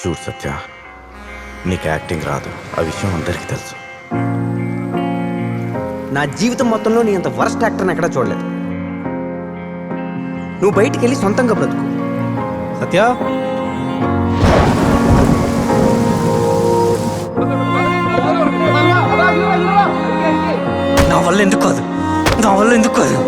చూడు సత్య, నీకు యాక్టింగ్ రాదు, ఆ విషయం అందరికీ తెలుసు. నా జీవితం మొత్తంలో నీ అంత వరస్ట్ యాక్టర్ని ఎక్కడా చూడలేదు. నువ్వు బయటికి వెళ్ళి సొంతంగా బ్రతుకు. సత్య, నా వల్ల ఎందుకు కాదు, నా వల్ల ఎందుకు కాదు.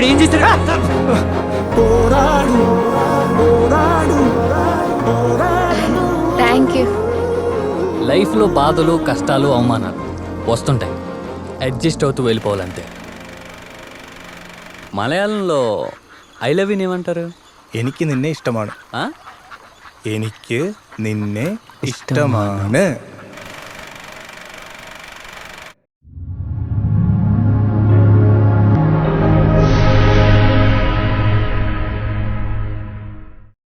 ఏం చేస్తారా? Thank you. లైఫ్లో బాధలు, కష్టాలు, అవమానాలు వస్తుంటాయి. అడ్జస్ట్ అవుతూ వెళ్ళిపోవాలంతే. మలయాళంలో ఐ లవ్ యూ ఏమంటారు? എനിക്ക് നിന്നെ ഇഷ്ടമാണ്. ఆ? എനിക്ക് നിന്നെ ഇഷ്ടമാണ്.